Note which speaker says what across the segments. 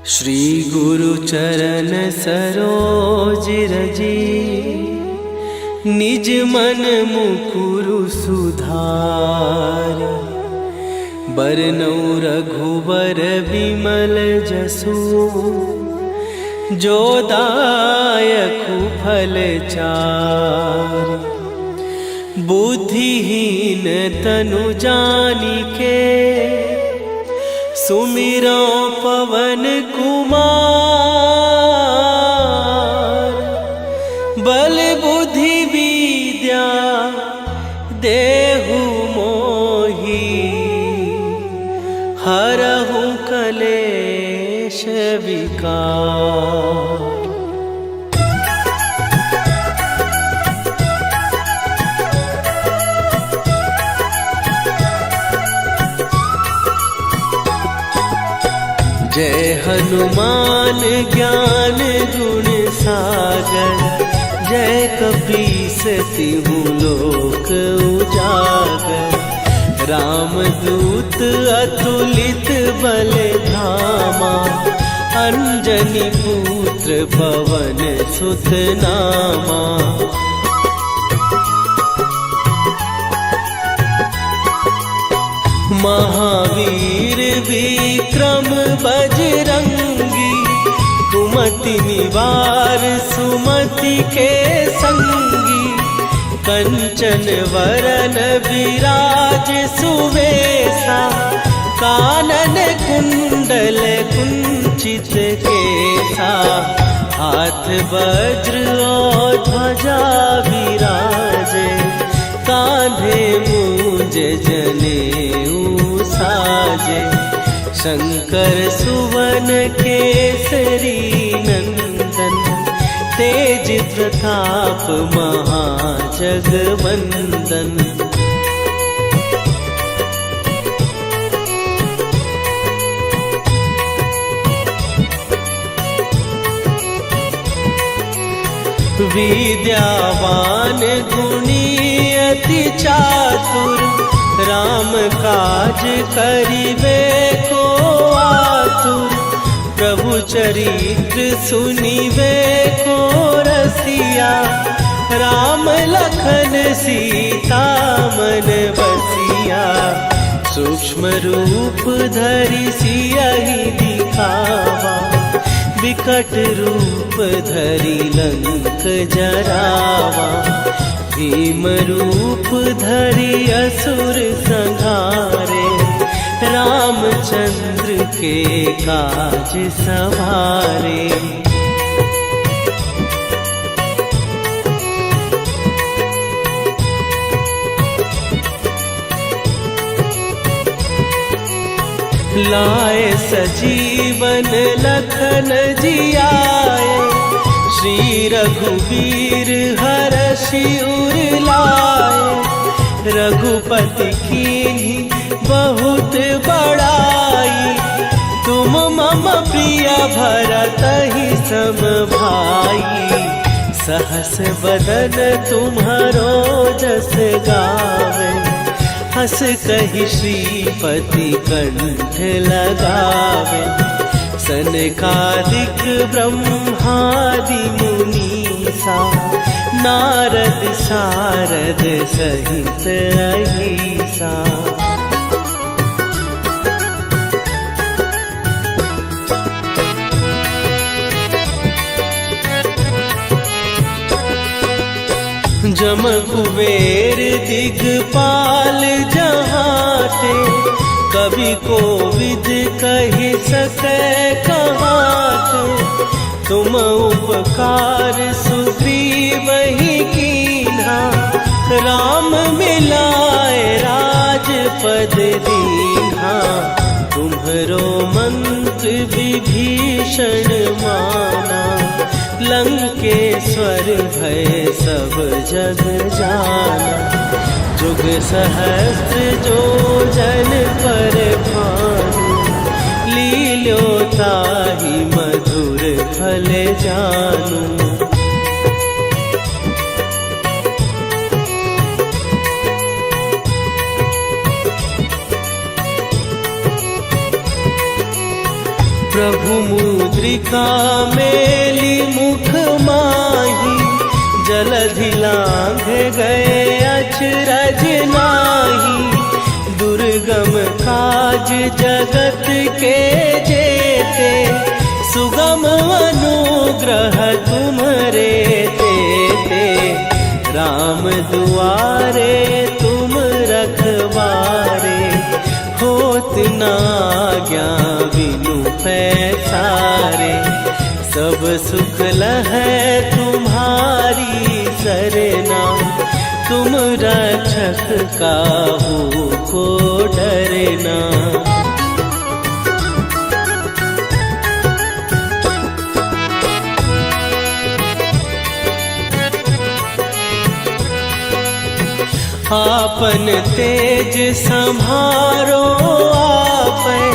Speaker 1: श्री गुरु चरण सरोज रजी, निज मन मुकुरु सुधार। बरनउँ रघुबर विमल जसु, जो दायकु फल चार। बुद्धिहीन तनु जानिके, सुमिरो पवन कुमार। बल बुद्धि विद्या देहु मोहि, हरहु कलेश विकार। जय हनुमान ज्ञान गुण सागर, जय कपीस तिहु लोक उजागर। रामदूत अतुलित बल धामा, अंजनी पुत्र पवन सुत नामा। महावीर विक्रम बजरंगी, कुमति निवार सुमति के संगी। कंचन वरन विराज सुवेशा, कानन कुंडल कुंचित केसा। हाथ वज्र और ध्वजा विराजे, कांधे मूंज जनेऊ साजे। शंकर सुवन केसरी नंदन, तेज प्रताप महाजगवंदन। विद्यावान गुणी अति चातुर, राम काज करिबे को आतुर। प्रभु चरित्र सुनिबे को रसिया, राम लखन सीता मन बसिया। सूक्ष्म रूप धरि सियहि दिखावा, विकट रूप धरि लंक जरावा। भीम रूप धरि असुर संहारे, रामचंद्र के काज सवारे। लाए सजीवन लखन जियाए, श्री रघुवीर हरषि उर लाए। रघुपति कीन्ही बहुत बड़ाई, तुम मम प्रिय भरतहि सम भाई। सहस बदन तुम्हरो जस गावे, हस कहि श्रीपति कंठ लगावे। सनकादिक ब्रह्मादि मुनीसा, नारद सारद सहित अहिसा। जम कुबेर दिगपाल जहाते, कवि कोविद कहि सकै कहाते। तुम उपकार सुग्रीवहि कीन्हा, राम मिलाए राजपद दीन्हा। तुम्हरो मंत्र विभीषण माना, लंकेश्वर भय सब जग जाना। जुग सहस्त्र जो जन पर भानु, लील्यो ताहि मधुर फल जानू। प्रभु मुद्रिका मेली मुख माही, जलधि लांघ गए अचरज नाही। दुर्गम काज जगत के जेते, सुगम अनुग्रह तुम्हरे तेते। राम दुआरे तुम रखवारे, होत न आज्ञा बिनु पैसारे। सब सुख लहै तुम्हारी सरना, तुम रक्षक काहू को डरना। आपन तेज संभारो आपै,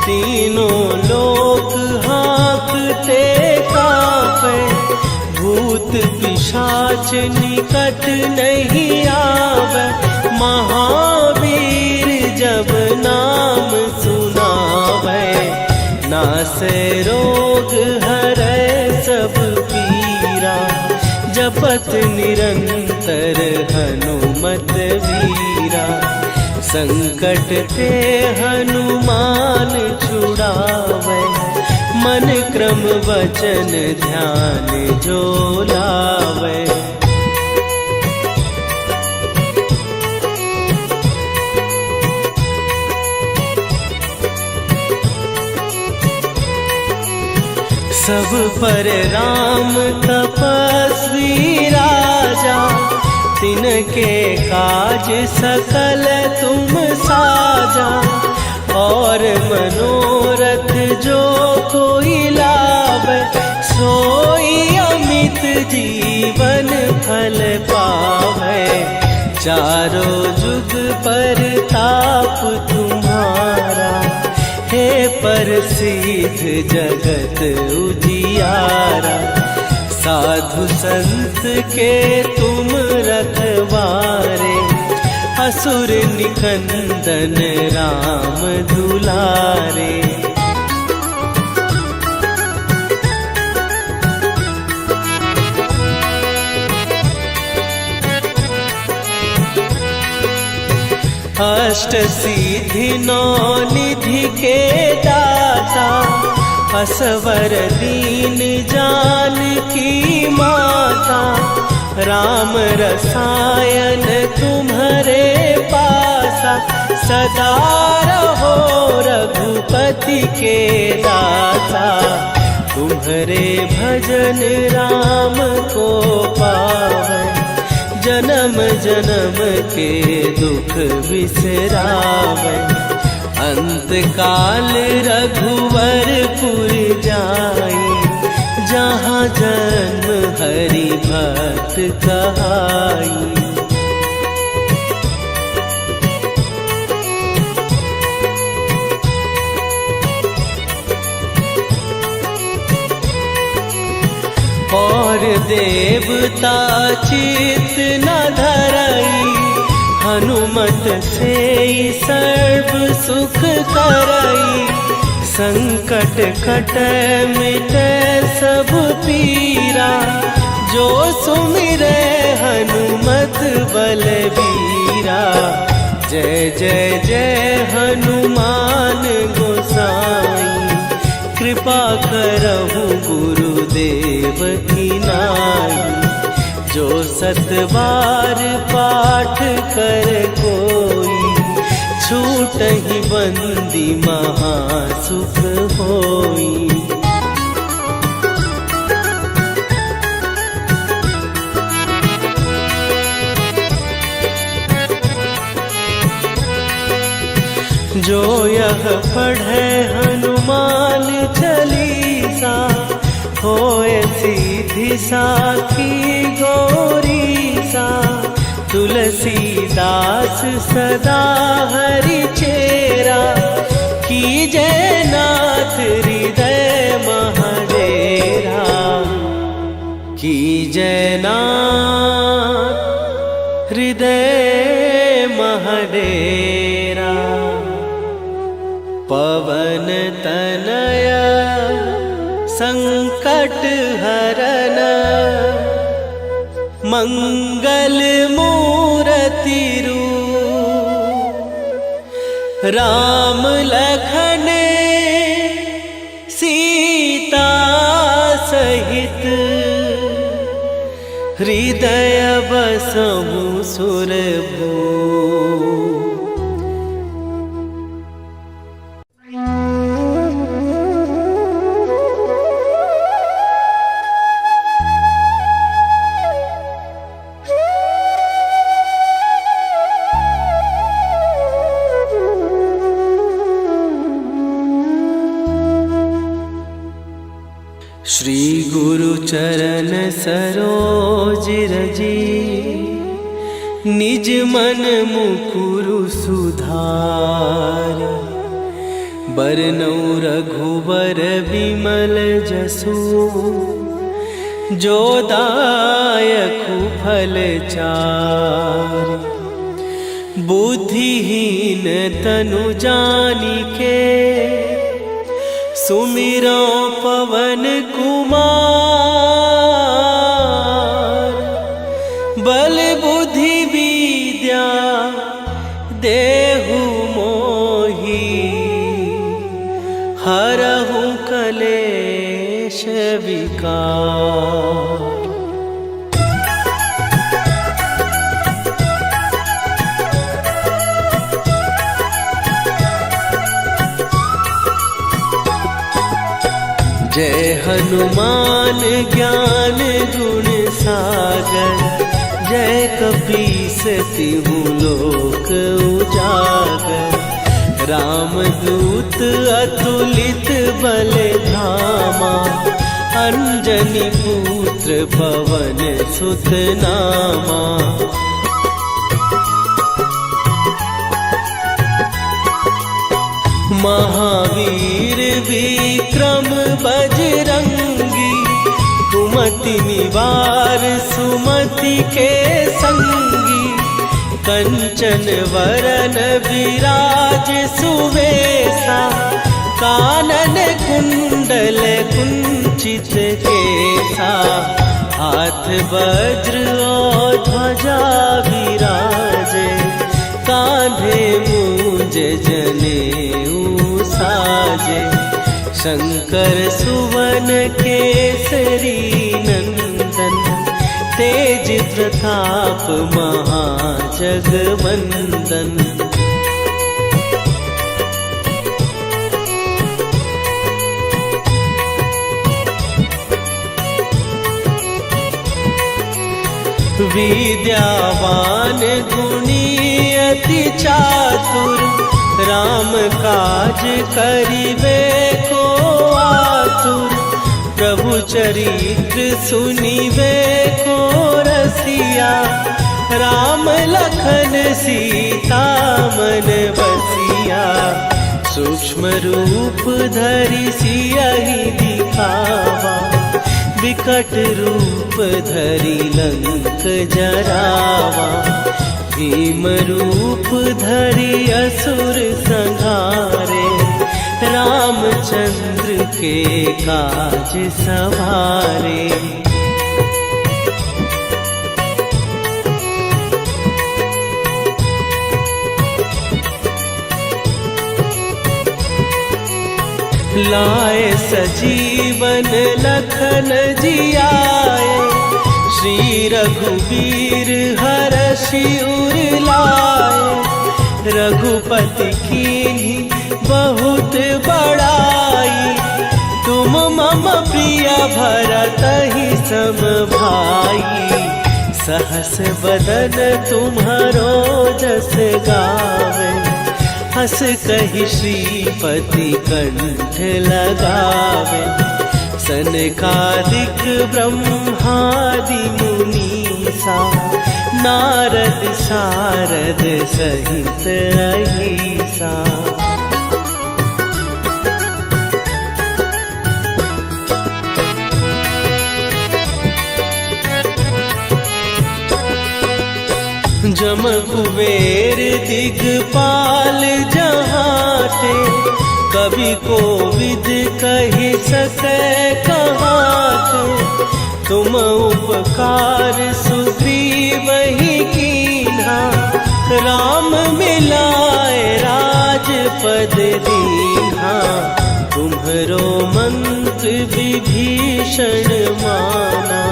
Speaker 1: तीनों लोक हाँकते कापै। भूत पिशाच निकट नहीं आवे, महावीर जब नाम सुनावे। नासै रोग हरै सब पीरा, जपत निरंतर हनुमत वीरा। संकट ते हनुमान छुड़ावे, मन क्रम वचन ध्यान जो लावे। सब पर राम तपस्वी राजा, तिनके काज सकल तुम साजा। और मनोरथ जो कोई लावे, सोई अमित जीवन फल पावे। चारों जुग पर ताप तुम्हारा, हे प्रसिद्ध जगत उजियारा। साधु संत के तुम रखवारे, असुर निकंदन राम दुलारे। अष्ट सिद्धि नौ निधि के दाता, असवर दीन जानकी माता। राम रसायन तुम्हारे पासा, सदा रहो रघुपति के दासा। तुम्हारे भजन राम को पावे, जन्म जन्म के दुख बिसरावे। अंत काल रघुवरपुर जाई, जहाँ जन्म हरि भक्त कहाई। और देवता चित न धरई, हनुमत से सर्व सुख करई। संकट कटै मिटै सब पीरा, जो सुमिरै हनुमत बलबीरा। जय जय जय हनुमान गोसाई, कृपा करहु गुरुदेव की नाई। जो सत बार पाठ कर कोई, छूटहि बंदी महासुख होई। जो यह पढ़े हनुमान चालीसा, होए सीधी साखी गौरीसा। तुलसीदास सदा हरि चेरा, कीजय नाथ हृदय महडेरा। कीजय नाथ हृदय महडेरा। पवन तनय संकट हरन मंगल मूर्ति रूप राम लखन सीता सहित हृदय बसहु सुरभू। श्री गुरु चरण सरोज रजी निज मन मुकुरु सुधार। बरनउँ रघुबर विमल जसु जो दायकु फल चार। बुद्धिहीन तनु जानिके सुमिरो पवन कुमार। बल बुद्धि विद्या देहु मोहि हरहु कलेश विकार। जय हनुमान ज्ञान गुण सागर। जय कपीस तिहु लोक उजागर। रामदूत अतुलित बल धामा। अंजनी पुत्र पवन सुत नामा। महावीर विक्रम बजरंगी। कुमति निवार सुमति के संगी। कंचन वरन विराज सुवेशा। कानन कुंडल कुंचित केसा। हाथ वज्र और ध्वजा विराजे। कांधे मूंज जनेऊ साजे। शंकर सुवन केसरी नंदन। तेज प्रताप महाजगवंदन। विद्यावान गुणी अति चातुर। राम काज करिबे को आतुर। प्रभु चरित्र सुनिबे को रसिया। राम लखन सीता मन बसिया। सूक्ष्म रूप धरि सियहि दिखावा। विकट रूप धरि लंक जरावा। भीम रूप धरि असुर संहारे। रामचंद्र के काज सवारे। लाए सजीवन लखन जियाए। श्री रघुबीर हरषि उर लाए। रघुपति कीन्ही बहुत बड़ाई। तुम मम प्रिय भरतहि सम भाई। सहस बदन तुम्हारो जस गावे। हस कहि श्रीपति कंठ लगावे। सनकादिक ब्रह्मादि मुनीसा। नारद सारद सहित अहिसा। जम कुबेर दिगपाल जहाँ ते। कवि को विद कही सके कहात, तुम उपकार सुग्रीव ही कीन्हा, राम मिलाए राजपद दीन्हा। तुम्हरो मंत्र विभीषण माना,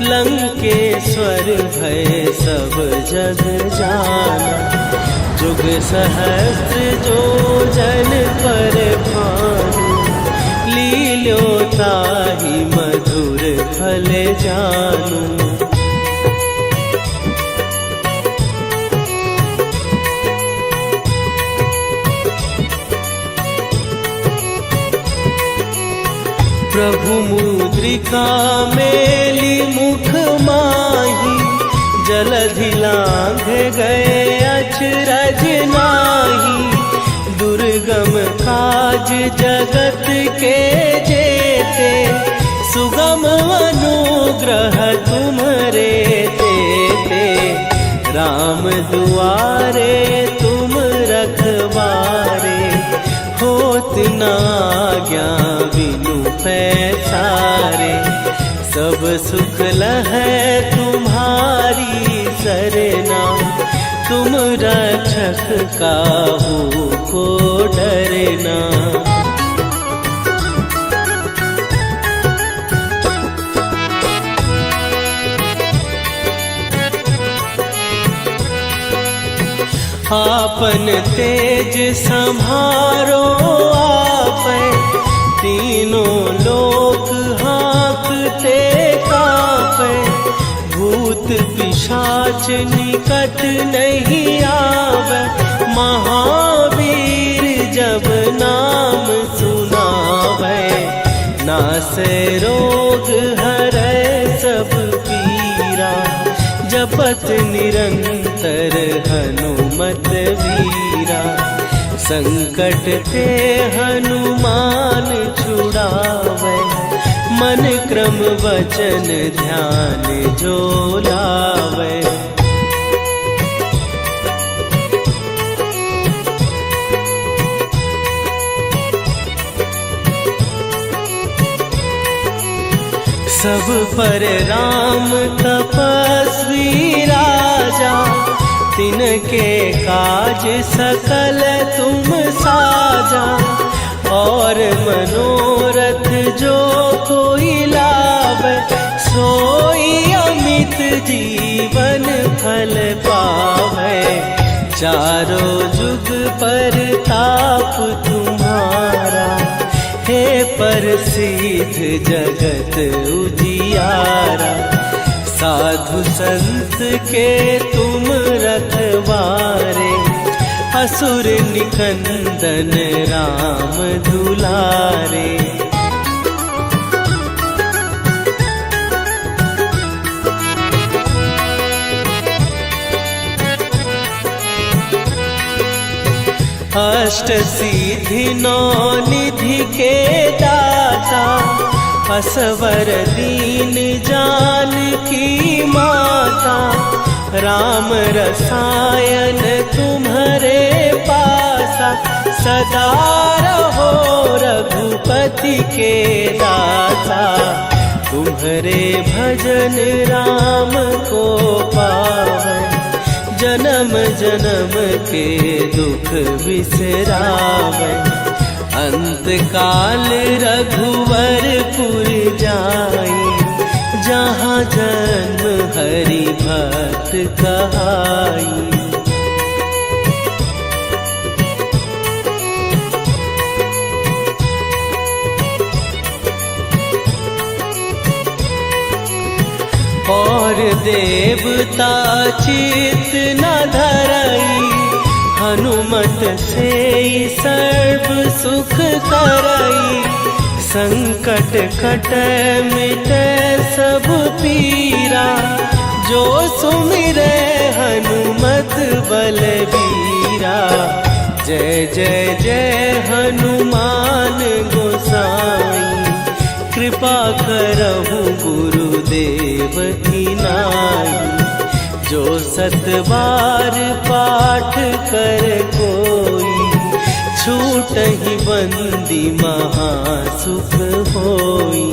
Speaker 1: लंकेश्वर भय सब जग जाना। जुग सहस्त्र जो जन पर भानु, लील्यो ताहि मधुर फल जानू। प्रभु मुद्रिका मेली मुख माही, जलधि लांघ गए अचरज नाही। दुर्गम काज जगत के जेते, सुगम अनुग्रह तुम्हरे तेते। राम दुआरे तुम रखवारे, होत न आज्ञा बिनु पैसारे। सब सुख लहै तुम्हारी सरना, तुम रक्षक काहू को डरना। आपन तेज संभारो आपै, तीनों लोक हाँकते कापै। भूत पिशाच निकट नहीं आवे, महावीर जब नाम सुनावे। नासै रोग हरै सब पीरा, जपत निरंतर हनुमत वीरा। संकट ते हनुमान छुड़ावे, मन क्रम वचन ध्यान जो लावे। सब पर राम तपस्वी राजा, तिनके काज सकल तुम साजा। और मनोरथ जो कोई लावे, सोई अमित जीवन फल पावे। चारों जुग पर ताप तुम्हारा, हे प्रसिद्ध जगत उजियारा। साधु संत के तुम रखवारे, असुर निकंदन राम दुलारे। अष्ट सिद्धि नौ निधि के दाता, असवर दीन जानकी माता। राम रसायन तुम्हारे पासा, सदा रहो रघुपति के दासा। तुम्हारे भजन राम को पावै, जन्म जन्म के दुख बिसरावे। अंत काल रघुवरपुर जाई, जहाँ जन्म हरि भक्त कहाई। और देवता चित न धरई, हनुमत से सर्व सुख करई। संकट कट मिटे सब पीरा, जो सुमिरे हनुमत बलबीरा। जय जय जय हनुमान गोसाई, कृपा करहु गुरुदेव की नाई। जो सत बार पाठ कर कोई, छूट छूटहि बंदी महासुख होई।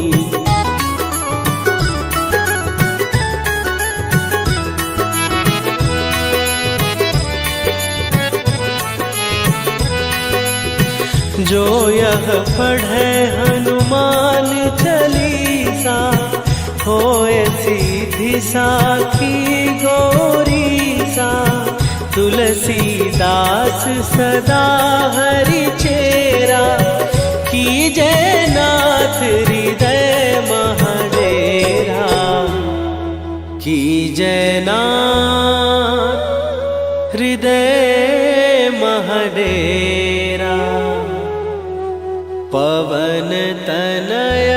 Speaker 1: जो यह पढ़े हनुमान चालीसा, होए सीधी साखी गौरी सा। तुलसीदास सदा हरि चेरा, कीजय नाथ हृदय महडेरा। कीजय नाथ हृदय महडेरा। पवन तनय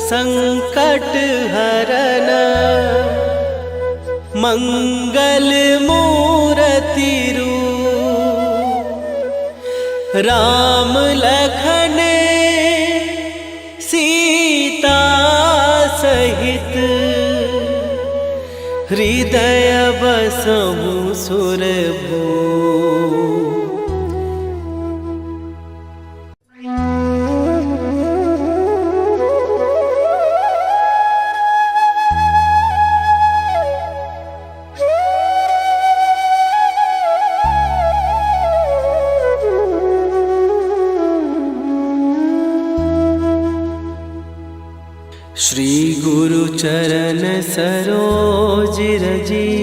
Speaker 1: संकट हरन, मंगल मूरति रूप। राम लखन सीता सहित, हृदय बसहु सुरभूप। श्री गुरु चरण सरोज रजी,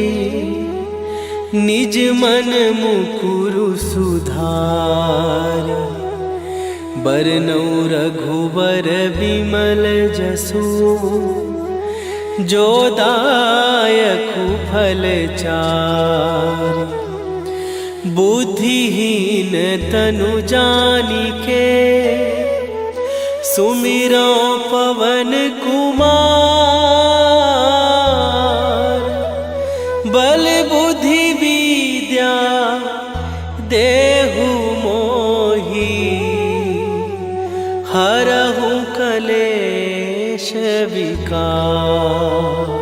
Speaker 1: निज मन मुकुरु सुधार। बरनौ रघुबर बिमल जसु, जो दायकु फल चार। बुद्धिहीन तनु जानिके, सुमिरो पवन कुमार। बल बुद्धि विद्या देहु मोहि, हरहु कलेश विकार।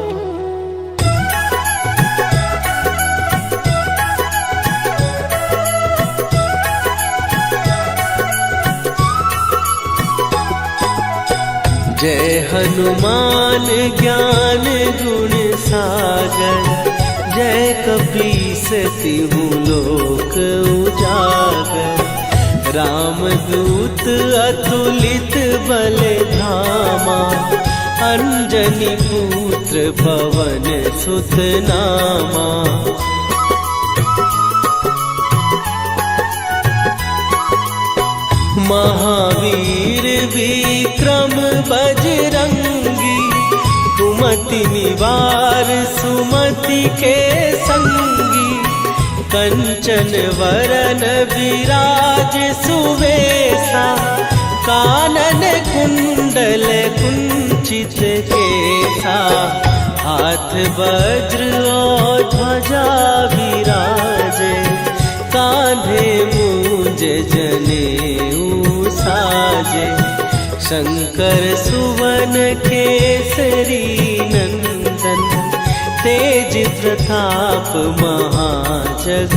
Speaker 1: जय हनुमान ज्ञान गुण सागर, जय कपीस तिहु लोक उजागर। रामदूत अतुलित बल धामा, अंजनी पुत्र पवन सुत नामा। महावीर विक्रम बजरंगी, कुमति निवार सुमति के संगी। कंचन वरन विराज सुवेशा, कानन कुंडल कुंचित केसा। हाथ वज्र और ध्वजा विराजे, कांधे मूंज जनेऊ साजे। शंकर सुवन केसरी नंदन, तेज प्रताप महाजगवंदन।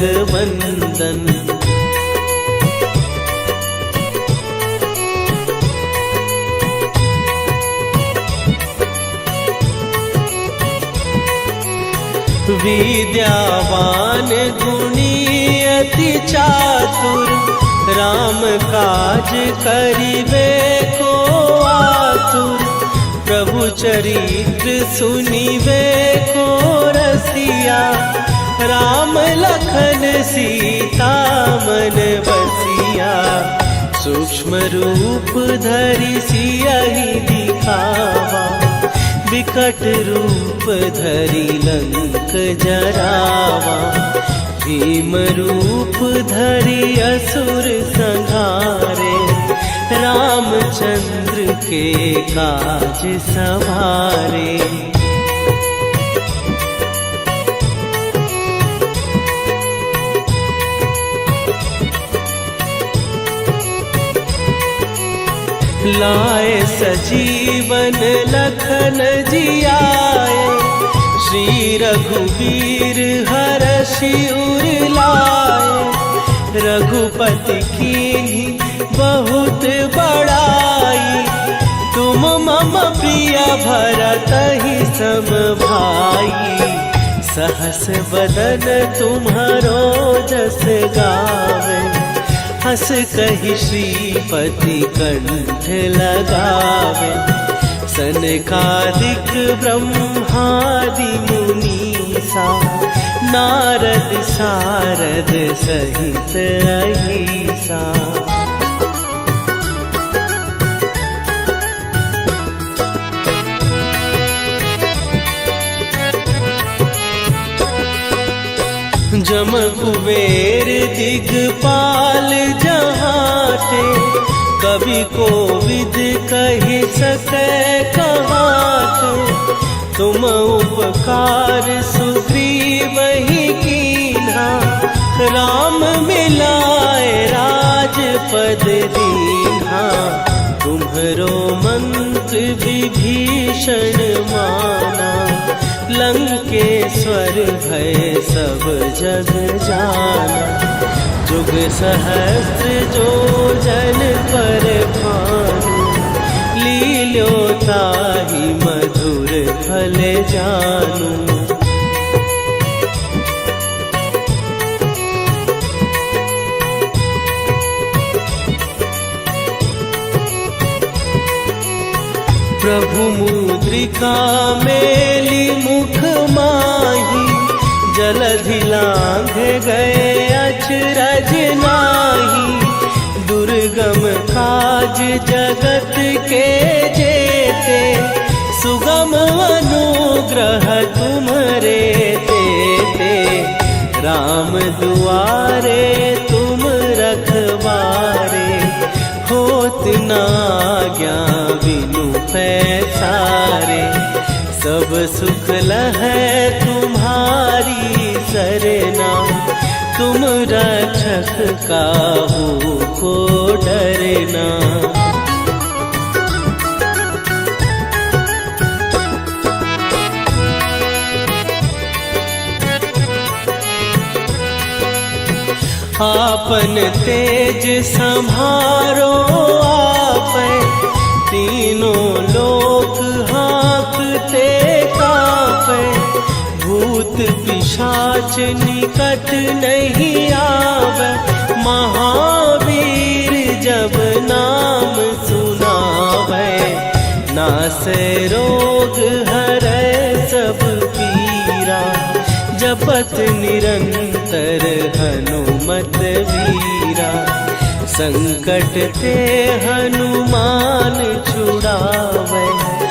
Speaker 1: विद्यावान गुणी अति चातुर, राम काज करिबे को आतुर। प्रभु चरित्र सुनिबे को रसिया, राम लखन सीता मन बसिया। सूक्ष्म रूप धरि सियहि दिखावा, विकट रूप धरि लंक जरावा। भीम रूप धरि असुर संहारे, रामचंद्र के काज सवारे। लाए सजीवन लखन जियाए, श्री रघुवीर हरषि उर लाए। रघुपति कीन्ही बहुत बड़ाई। तुम मम प्रिय भरत ही सम भाई। सहस बदन तुम्हारो जस गावे, हस कहि श्रीपति कंठ लगावे। सनकादिक ब्रह्मादि मुनीसा, नारद सारद सहित अहिसा। जम कुबेर दिगपाल जहाते, कवि कोविद कहि सकै कहाते। तुम उपकार सुग्रीवहि कीन्हा, राम मिलाए राजपद दीन्हा। तुम्हरो मंत्र विभीषण माना, लंकेश्वर भय सब जग जाना। जुग सहस्त्र जो जन पर भानु, लील्यो ताहि मधुर फल जानू। प्रभु मुद्रिका मेली मुख माही, जलधि लांघ गए अचरज नाही। दुर्गम काज जगत के जेते, सुगम अनुग्रह तुम्हरे तेते। राम दुआरे तुम रखवारे, होत न आज्ञा बिनु पैसारे। सब सुख लहै तुम्हारी सरना, तुम रक्षक काहू को डरना। आपन तेज सम्हारो आपै, तीनों लोक हाँकते कापै। भूत पिशाच निकट नहीं आवे, महावीर जब नाम सुनावे। नासै रोग हरै सब पीरा, जपत निरंतर हनुमत वीरा। संकट ते हनुमान छुड़ावे,